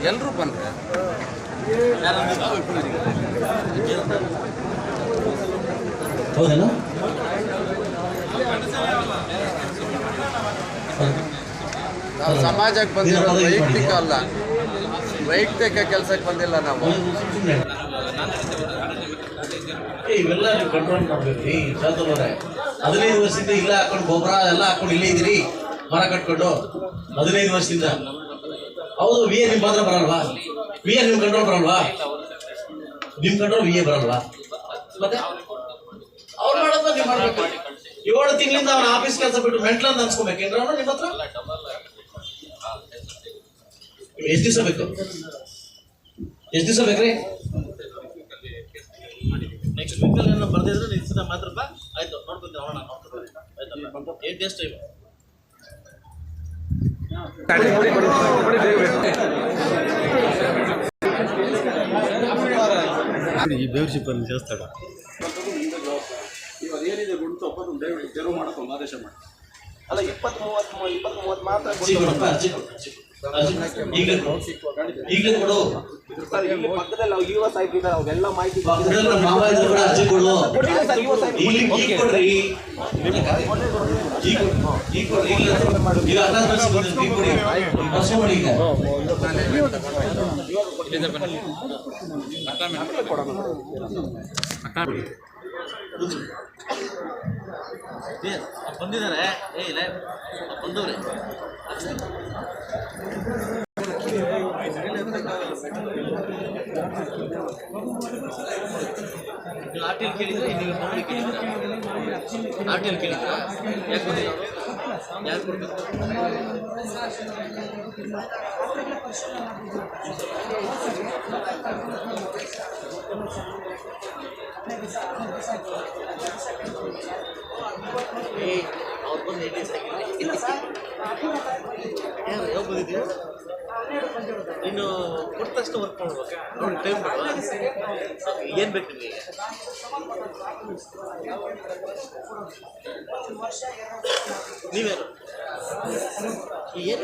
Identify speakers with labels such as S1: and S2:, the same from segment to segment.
S1: ಎಲ್ಲರೂ ಬಂದ್ರೆ
S2: ಹೌದೇನಾ?
S1: ನಾವು ಸಮಾಜಕ್ಕೆ ಬಂದಿರೋದು ವೈಯಕ್ತಿಕ ಅಲ್ಲ, ವೈಯಕ್ತಿಕ ಕೆಲಸಕ್ಕೆ ಬಂದಿಲ್ಲ ನಾವು.
S2: ಇವೆಲ್ಲ ನೀವು ಕಂಟ್ರೋಲ್ ಮಾಡಬೇಕು. ಈ ಶಾಸಕರೇ 15 ವರ್ಷದಿಂದ ಇಲ್ಲ ಹಾಕೊಂಡು ಗೊಬ್ಬರ ಎಲ್ಲ ಹಾಕೊಂಡು ಇಲ್ಲೇ ಇದ್ದೀರಿ, ಮರ ಕಟ್ಕೊಂಡು 15 ವರ್ಷದಿಂದ. ಹೌದು, ವಿ ಎ ನಿಮ್ ಮಾತ್ರ ಬರಲ್ವಾ? ವಿ ಎ ನಿಮ್ ಕಂಟ್ರೋಲ್ ಬರಲ್ವಾ? ನಿಮ್ ಕಂಟ್ರೋಲ್ ವಿ ಎ ಬರಲ್ವಾ? ಮತ್ತೆ ಅವ್ರು ಮಾಡೋದು ನೀವು ಮಾಡ್ಬೇಕು. 7 ತಿಂಗಳಿಂದ ಅವ್ನ ಆಫೀಸ್ ಕೆಲಸ ಬಿಟ್ಟು ಮೆಂಟ್ಲ್ ಅಂತ ಅನ್ಸ್ಕೊಬೇಕೇನ್ರ ಅವನು ನಿಮ್ಮ ಹತ್ರ? ಎಷ್ಟು ದಿವಸ ಬೇಕು? ಎಷ್ಟು ದಿವಸ ಬೇಕ್ರಿ?
S3: ನೆಕ್ಸ್ಟ್ ವೀಕಲ್ಲಿ ಏನೋ ಬರ್ದಿದ್ರೆ ನಿಲ್ಸಿದ ಮಾತ್ರ ಆಯ್ತು, ನೋಡ್ಕೊಂತೀವಿ ಅವಣ ನೋಡ್ಕೊತೀವಿ ಆಯ್ತಲ್ಲ. 8 ಡೇಸ್ ಟೈಮ್
S4: ఈ బేవర్షి పనులు చేస్తాడా?
S5: ಇವಾಗ ಏನಿದೆ ಗುಂಟು ಒಪ್ಪತ್ತು ದಯವಿಟ್ಟು ತೆರವು ಮಾಡ್ಕೊಂಡು ಆದೇಶ ಮಾಡಿ. ಅಲ್ಲ 20-30 ಮಾತ್ರ
S2: ಈಗಲೇ ಕೊಡು.
S5: ಪಕ್ಕದಲ್ಲಿ ನಾವು ಯುವ ಸಾಹಿಬ್ ಇದ್ದಾರೆ, ಅವೆಲ್ಲ ಮಾಹಿತಿ
S2: ಅರ್ಜಿ ಕೊಡು.
S3: ಬಂದಿದ್ದಾರೆ. ಇಲ್ಲ ಬಂದವ್ರೆ ಆರ್ ಟಿ ಎಲ್ ಕೇಳಿದ್ರೆ ನೀವು ಆರ್ ಟಿ ಎಲ್ ಕೇಳಿದ್ರ ಯಾಕೆ ಬಂದಿಲ್ಲ? ಯಾರು ಕೊಡ್ಬೇಕು? ಅವ್ರು ಬಂದು 8 ಡೇಸ್ ಆಗಿಲ್ಲ. ಯಾವ ಬಂದಿದ್ದೀವಿ? ನೀನು ಕೊಟ್ಟ ತಕ್ಷಣ ವರ್ಕ್ ಮಾಡ್ಬೇಕು. ನೋಡಿ ಟೈಮ್ ಮಾಡುವ ಏನು ಬೇಕು ನಿಮಗೆ? ನೀವೇನು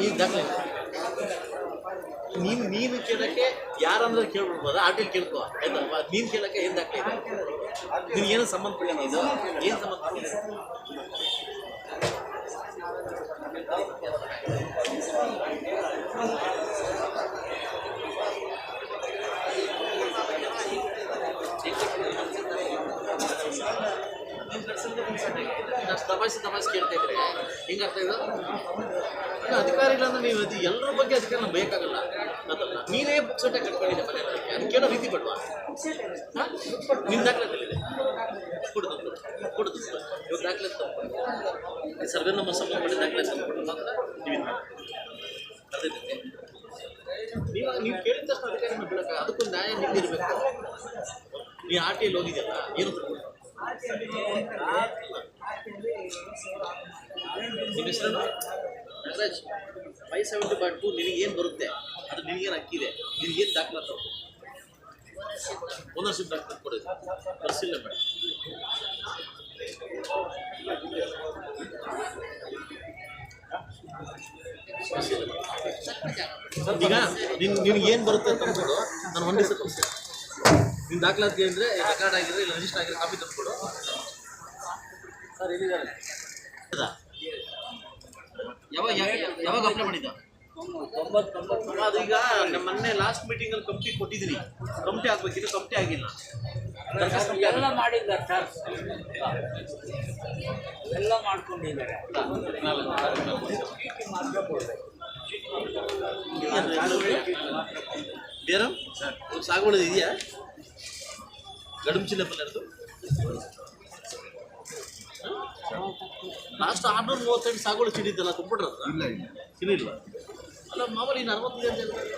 S3: ಏನು ದಾಖಲೆ ನೀನು ಕೇಳೋಕ್ಕೆ ಯಾರಂದ್ರೆ ಕೇಳ್ಬಿಡ್ಬೋದ? ಆರ್ ಟಿ ಎಲ್ ಕೇಳ್ಕೊ ಆಯ್ತಲ್ವಾ? ನೀನು ಕೇಳೋಕ್ಕೆ ಏನು ದಾಖಲೆ ಇದೆ? ನಿನಗೇನು ಸಂಬಂಧಪಟ್ಟಿಲ್ಲ, ಇದು ಏನು ಸಂಬಂಧಪಟ್ಟಿಲ್ಲ? ತಪಾಸೆ ಕೇಳ್ತಾ ಇದ್ರೆ ಹಿಂಗೆ ಆಗ್ತಾ ಇದೆ. ಅಧಿಕಾರಿಗಳಂದ್ರೆ ನೀವು ಎಲ್ಲರ ಬಗ್ಗೆ ಅಧಿಕಾರ ನಮ್ಗೆ ಬೇಕಾಗಲ್ಲ. ನೀನೇ ಪುಕ್ಸಟ್ಟೆ ಕಟ್ಕೊಂಡಿದ್ದೆ ಮನೆಯಲ್ಲಿ, ಅದು ಕೇಳೋ ರೀತಿ ಪಡುವ. ನಿಮ್ಮ ದಾಖಲೆಗಳಿದೆ ಕೊಡುದು ಇವಾಗ ದಾಖಲೆ ತಗೊಂಡು ಸರ್ವೆ ನಮ್ಮ ಸಂಬಂಧಪಟ್ಟ ದಾಖಲೆ ತಂದುಕೊಟ್ಟು ಮಾತ್ರ ನೀವು ಅದೇ ನೀವು ಕೇಳಿದ ತಕ್ಷಣ ಅಧಿಕಾರಿನ ಬಿಡಕ್ಕೆ ಅದಕ್ಕೊಂದು ನ್ಯಾಯ ನೀತಿ ಇರಬೇಕು. ನೀವು ಆರ್ ಟಿ ಎಲ್ ಹೋಗಿದೆಯಲ್ಲ, ಏನು ತಗೊಂಡು ನಿಮ್ಮ ಹೆಸರನ್ನು ನಟರಾಜ್ 570/2 ನಿನಗೇನು ಬರುತ್ತೆ ಅದು ನಿನಗೇನು ಅಕ್ಕಿದೆ, ನಿನಗೇನು ದಾಖಲೆ ತಗೋ ಓನರ್ಶಿಪ್ ದಾಖಲೆ ಕೊಡೋದು ಪರಿಶೀಲನೆ ಮಾಡಿ. ಈಗ ನಿನಗೇನು ಬರುತ್ತೆ ಅಂತ ಅಂದ್ಬಿಟ್ಟು ನಾನು 1 ದಿವಸ ತೋರಿಸ್ತೀನಿ. ನಿನ್ನ ದಾಖಲಾತಿ ಅಂದರೆ ರೆಕಾರ್ಡ್ ಆಗಿದ್ರೆ ಇಲ್ಲ ರಿಜಿಸ್ಟರ್ ಆಗಿದ್ರೆ ಕಾಪಿ ತಂದುಕೊಡು. ಸರ್ ಎಲ್ಲಿದ್ದಾರೆ? ಯಾವಾಗ ಅಪ್ಲೈ ಮಾಡಿದ್ದ? ಅದೀಗ ನಮ್ಮ ಮೊನ್ನೆ ಲಾಸ್ಟ್ ಮೀಟಿಂಗಲ್ಲಿ ಕಂಪ್ನಿ ಕೊಟ್ಟಿದ್ದೀನಿ. ಕಂಪ್ನಿ ಆಗಬೇಕಿತ್ತು, ಕಂಪ್ನಿ ಆಗಿಲ್ಲ.
S6: ಎಲ್ಲ ಮಾಡಿದ್ದಾರೆ ಸರ್, ಎಲ್ಲ ಮಾಡ್ಕೊಂಡಿದ್ದಾರೆ.
S3: ಬೇರೆ ಸಾಗುವಳಿ ಇದೆಯಾ? ಗಡುಂಚಿಲ್ಲ ಪಲ್ಯದ್ದು ಲಾಸ್ಟ್ 635 ಸಾಗುವಳಿ ಚಿಡಿದ್ದಲ್ಲ, ತುಂಬಿಟ್ರ ಇಲ್ಲ ಇಲ್ಲ ಅಲ್ಲ ಮಾಮೂಲಿ 40 ಅಂತ ಹೇಳ್ತಾರೆ.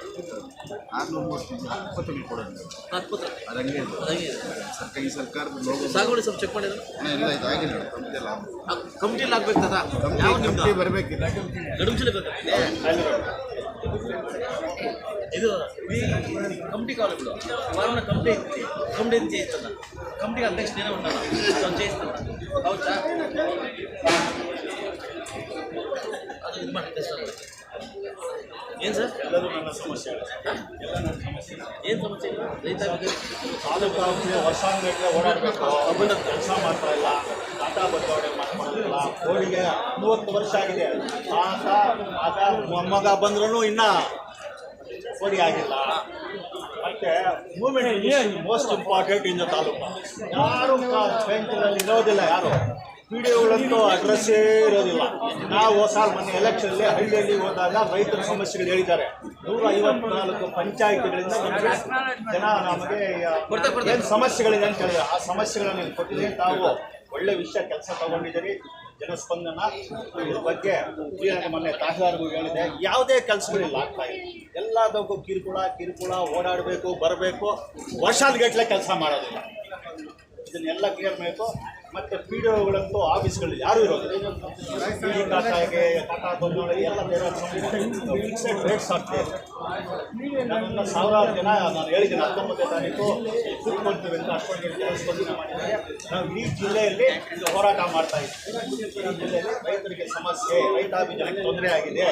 S5: 20 ಕೊಡೋದು
S3: 40
S5: ಅದಂಗೆ ಇದೆ.
S3: ಅದಂಗೆ ಇದೆ.
S5: ಈ ಸರ್ಕಾರದ ಲೋಗೋ
S3: ಸಾಗುವಳಿ ಸ್ವಲ್ಪ ಚೆಕ್ ಮಾಡಿದ್ರೆ
S5: ಇಲ್ಲ ಇದು ಆಗಿಲ್ಲ ಕಂಪ್ನಿಯಲ್ಲಿ
S3: ಕಮಿಟಿಲಿ ಆಗ್ಬೇಕು ತಾತ. ಯಾವ ನಿಮ್ದು
S5: ಬರಬೇಕಿಲ್ಲ
S3: ಗಡುಂಚಲಿ ಬೇಕಾಗಿದೆ. ಇದು ಕಮಿಟಿ ಕಾಲೇಜ್ಗಳು వారన కమిటీ చేయిస్తున్నా కమిటీ అధ్యక్షుడు నేనే ఉన్నాను చేయిస్తున్నా అవుచా ಅದು ಇದು ಮಾಡಿ ಏನು ಸರ್
S5: ಎಲ್ಲರೂ ನನ್ನ ಸಮಸ್ಯೆ
S3: ಏನು ಸಮಸ್ಯೆ ರೈತ
S5: ತಾಲೂಕು ವರ್ಷಾನುಗಟ್ಟಲೆ ಓಡಾಡಬೇಕು ಕೆಲಸ ಮಾಡ್ತಾ ಇಲ್ಲ ಆಟ ಬದಲಾವಣೆ ಮಾಡ್ಕೊಳ್ಳೋದಿಲ್ಲ ಕೋಡಿಗೆ 30 ವರ್ಷ ಆಗಿದೆ ಆತ ಆತ ಮೊಮ್ಮಗ ಬಂದ್ರೂ ಇನ್ನೂ ಕೋಡಿ ಆಗಿಲ್ಲ ಮತ್ತೆ movement most important in the taluk ಯಾರು ಬ್ಯಾಂಕ್ಗಳಲ್ಲಿ ಇರೋದಿಲ್ಲ ಯಾರು ಪಿ ಡಿ ಒಗಳಂತೂ ಅಡ್ರೆಸ್ಸೇ ಇರೋದಿಲ್ಲ ನಾವು ಮೊನ್ನೆ ಎಲೆಕ್ಷನ್ಲಿ ಹಳ್ಳಿಯಲ್ಲಿ ಹೋದಾಗ ರೈತರ ಸಮಸ್ಯೆಗಳು ಹೇಳಿದ್ದಾರೆ 154 ಪಂಚಾಯಿತಿಗಳಿಂದ ನಮಗೆ ಜನ ನಮಗೆ ಏನು ಸಮಸ್ಯೆಗಳಿದೆ ಅಂತ ಹೇಳಿದ್ರೆ ಆ ಸಮಸ್ಯೆಗಳನ್ನು ಕೊಟ್ಟಿದ್ದೀವಿ ತಾವು ಒಳ್ಳೆ ವಿಷಯ ಕೆಲಸ ತಗೊಂಡಿದ್ದೀರಿ ಜನಸ್ಪಂದನ ಇದ್ರ ಬಗ್ಗೆ ಮೊನ್ನೆ ತಹಸೀಲ್ದಾರ್ಗೂ ಹೇಳಿದೆ ಯಾವುದೇ ಕೆಲಸಗಳಿಲ್ಲ ಆಗ್ತಾ ಇಲ್ಲ ಎಲ್ಲದಕ್ಕೂ ಕಿರುಕುಳ ಓಡಾಡಬೇಕು ಬರಬೇಕು ವರ್ಷಾನುಗಟ್ಟಲೆ ಕೆಲಸ ಮಾಡೋದಿಲ್ಲ ಇದನ್ನೆಲ್ಲ ಕ್ಲಿಯರ್ ಮಾಡಬೇಕು ಮತ್ತು ಪಿ ಡಿ ಒಗಳಂತೂ ಆಫೀಸ್ಗಳಲ್ಲಿ ಯಾರೂ ಇರೋದಿಲ್ಲ ಪಿ ಡಿ ಖಾತಾಗೆ ಖಾತಾ ಬಂದೋಳಿ ಎಲ್ಲ ಬೇರೆ ಫಿಕ್ಸೆಡ್ ರೇಟ್ಸ್ ಆಗ್ತದೆ ನನ್ನನ್ನು ಸಾವಿರಾರು ಜನ ನಾನು ಹೇಳಿದ್ದೀನಿ 19ನೇ ತಾರೀಕು ಕೂತ್ಕೊಳ್ತೀವಿ ಅಂತ ಅಷ್ಟೊಂದು ಜನಸ್ಪಂದನೆ ಮಾಡಿದ್ದಾರೆ ನಾವು ಇಡೀ ಜಿಲ್ಲೆಯಲ್ಲಿ ಹೋರಾಟ ಮಾಡ್ತಾ ಇದ್ದೀವಿ ಈ ಜಿಲ್ಲೆಯಲ್ಲಿ ರೈತರಿಗೆ ಸಮಸ್ಯೆ ರೈತಾಪಿ ಜನಕ್ಕೆ ತೊಂದರೆ ಆಗಿದೆ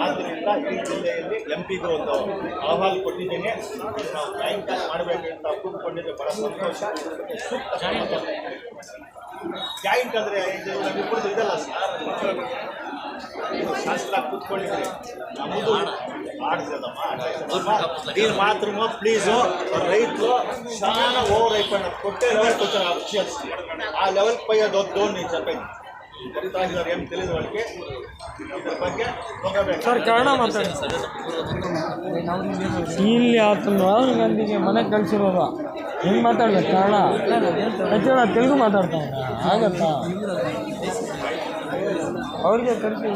S5: ಆದ್ದರಿಂದ ಈ ಜಿಲ್ಲೆಯಲ್ಲಿ ಎಂಪಿಗೂ ಒಂದು ಅಹವಾಲು ಕೊಟ್ಟಿದ್ದೇನೆ ನಾವು ಬ್ಯಾಂಕ್ ಮಾಡಬೇಕು ಅಂತ ಕೂತ್ಕೊಂಡಿದ್ದೆ ಭಾಳ ಸಂತೋಷ ಸೂಕ್ತ ಜಾಯಿಂಟ್ ಅಂದರೆ ಇದು ನಮ್ಮಿಬ್ಬರದ್ದು ಇದಲ್ಲ ಶಾಸ್ತ್ರ ಕೂತ್ಕೊಂಡಿದ್ರಿ ನಮ್ಮದು ಆಡ್ತದಮ್ಮ ನೀನು ಮಾತ್ರ ಪ್ಲೀಸು ರೈತರು ಶಾನ ಓವರ್ ಐಪಣ್ಣ ಕೊಟ್ಟೆ ಲೆವೆಲ್ ಕೊಡ್ತಾರೆ ಅಫಿಷಿಯಲ್ಸ್ ಆ ಲೆವೆಲ್ ಪೈ ಅದು ಡೋನ್ చెప్పండి ಗೊತ್ತಾಗಿದ್ದಾರೆ ಏನು ತಿಳಿದ ಒಳಗೆ ಇದ್ರ ಬಗ್ಗೆ ಹೋಗಬೇಕು
S7: ಸರ್ ಕನ್ನಡ ಮಾತಾಡಿ ಇಲ್ಲಿ ಆತು ರಾಹುಲ್ ಗಾಂಧಿಗೆ ಮನೆ ಕಳಿಸಿರೋದು ಹೆಂಗೆ ಮಾತಾಡ್ಬೇಕು ಕನ್ನಡ ತೆಲುಗು ಮಾತಾಡ್ತಾವ ಆಗತ್ತಾ ಅವ್ರಿಗೆ ಕರಿತೀವಿ